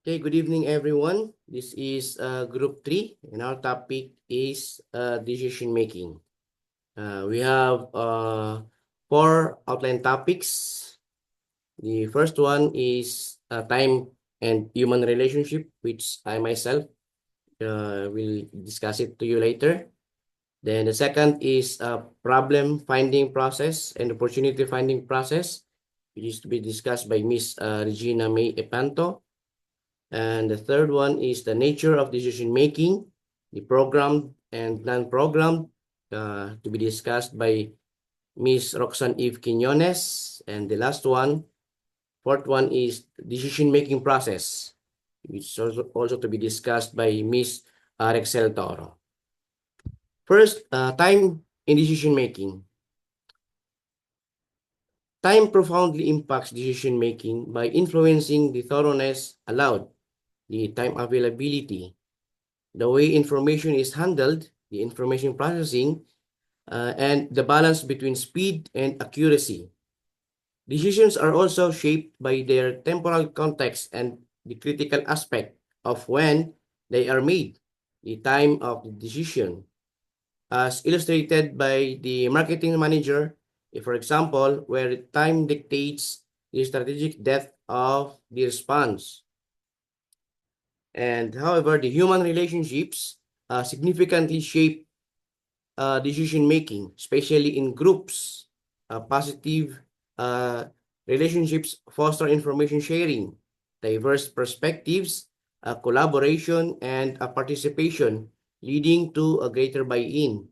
Okay, good evening, everyone. This is Group 3, and our topic is decision making. We have 4 outline topics. The first one is time and human relationship, which I myself will discuss it to you later. Then the second is problem finding process and opportunity finding process, which is to be discussed by Miss Regina May Epanto. And the third one is the nature of decision making, the programmed and non-programmed, to be discussed by Ms. Roxanne Eve Quinones. And the last one, fourth one is decision making process, which is also to be discussed by Ms. Rexel Toro. First, time in decision making. Time profoundly impacts decision making by influencing the thoroughness allowed, the time availability, the way information is handled, the information processing, and the balance between speed and accuracy. Decisions are also shaped by their temporal context and the critical aspect of when they are made, the time of the decision, as illustrated by the marketing manager, for example, where time dictates the strategic depth of the response. And however, the human relationships significantly shape decision making, especially in groups. Positive relationships foster information sharing, diverse perspectives, collaboration, and participation, leading to a greater buy-in.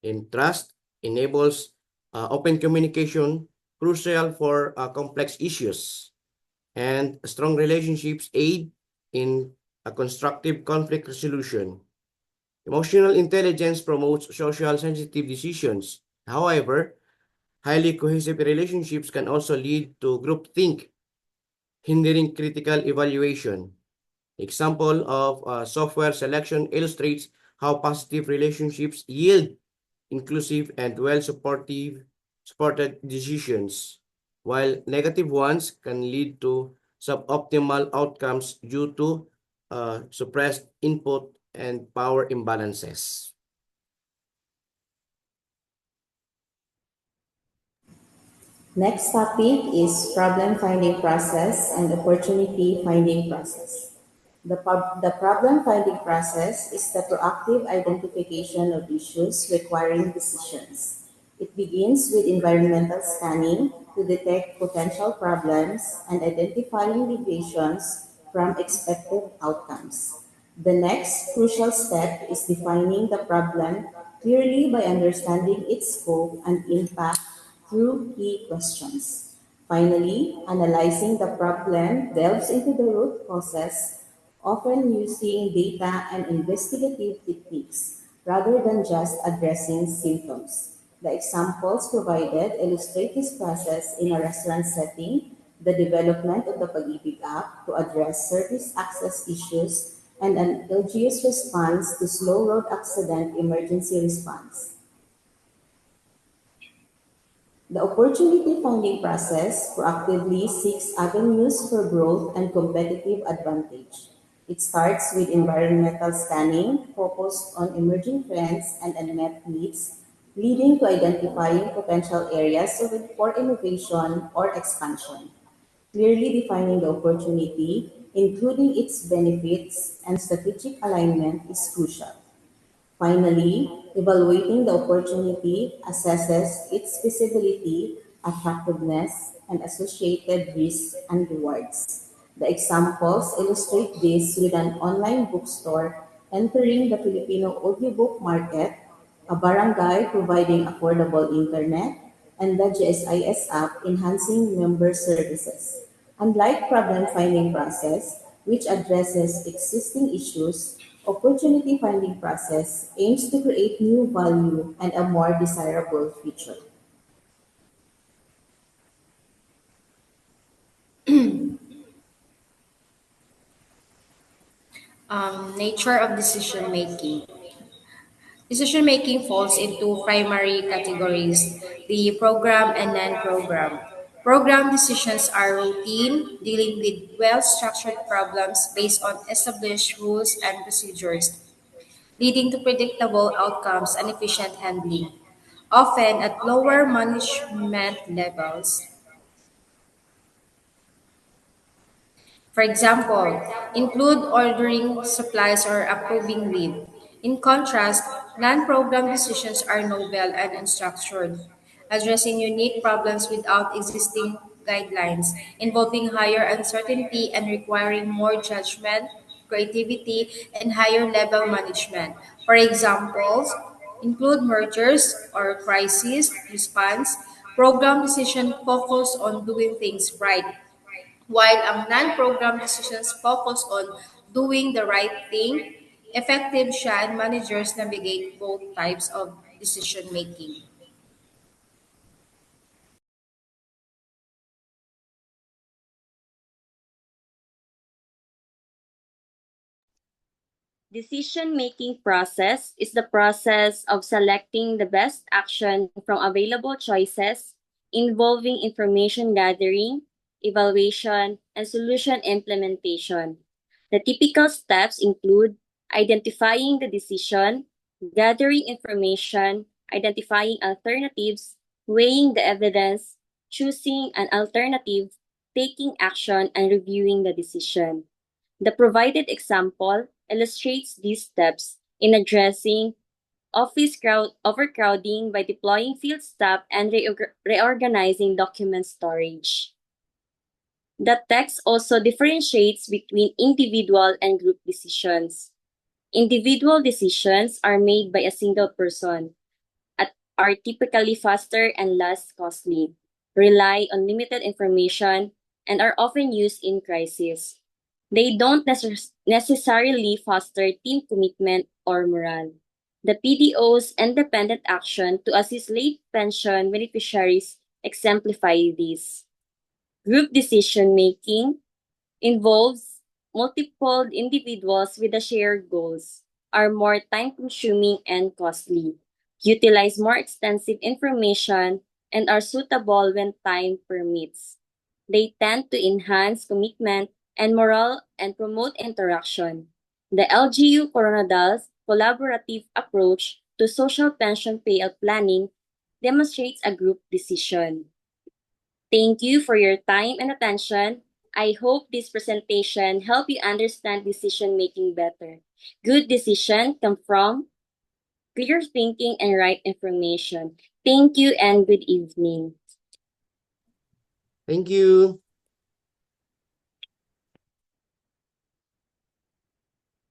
And trust enables open communication, crucial for complex issues. And strong relationships aid in a constructive conflict resolution. Emotional intelligence promotes social sensitive decisions. However, highly cohesive relationships can also lead to groupthink, hindering critical evaluation. Example of software selection illustrates how positive relationships yield inclusive and supported decisions, while negative ones can lead to suboptimal outcomes due to suppressed input and power imbalances. Next topic is problem finding process and opportunity finding process. The problem finding process is the proactive identification of issues requiring decisions. It begins with environmental scanning to detect potential problems and identifying deviations from expected outcomes. The next crucial step is defining the problem clearly by understanding its scope and impact through key questions. Finally, analyzing the problem delves into the root causes, often using data and investigative techniques rather than just addressing symptoms. The examples provided illustrate this process in a restaurant setting, the development of the Pag-ibig app to address service access issues, and an LGU's response to slow road accident emergency response. The opportunity finding process proactively seeks avenues for growth and competitive advantage. It starts with environmental scanning focused on emerging trends and unmet needs, leading to identifying potential areas for innovation or expansion. Clearly defining the opportunity, including its benefits and strategic alignment, is crucial. Finally, evaluating the opportunity assesses its feasibility, attractiveness, and associated risks and rewards. The examples illustrate this with an online bookstore entering the Filipino audiobook market, a barangay providing affordable internet, and the GSIS app enhancing member services. Unlike problem-finding process, which addresses existing issues, opportunity finding process aims to create new value and a more desirable future. Nature of decision making. Decision making falls into primary categories, the program and non-program. Program decisions are routine, dealing with well-structured problems based on established rules and procedures, leading to predictable outcomes and efficient handling, often at lower management levels. For example, include ordering supplies or approving leave. In contrast, non-program decisions are novel and unstructured, addressing unique problems without existing guidelines, involving higher uncertainty and requiring more judgment, creativity, and higher level management. For examples, include mergers or crisis response. Program decision focus on doing things right, while ang non-program decisions focus on doing the right thing. Effective siya and managers navigate both types of decision making. Decision-making process is the process of selecting the best action from available choices involving information gathering, evaluation, and solution implementation. The typical steps include identifying the decision, gathering information, identifying alternatives, weighing the evidence, choosing an alternative, taking action, and reviewing the decision. The provided example illustrates these steps in addressing overcrowding by deploying field staff and reorganizing document storage. The text also differentiates between individual and group decisions. Individual decisions are made by a single person, are typically faster and less costly, rely on limited information, and are often used in crisis. They don't necessarily foster team commitment or morale. The PDO's independent action to assist late pension beneficiaries exemplify this. Group decision making involves multiple individuals with the shared goals, are more time-consuming and costly, utilize more extensive information, and are suitable when time permits. They tend to enhance commitment and morale and promote interaction. The LGU Coronadal's collaborative approach to social pension payout planning demonstrates a group decision. Thank you for your time and attention. I hope this presentation helped you understand decision making better. Good decision come from clear thinking and right information. Thank you and good evening. Thank you.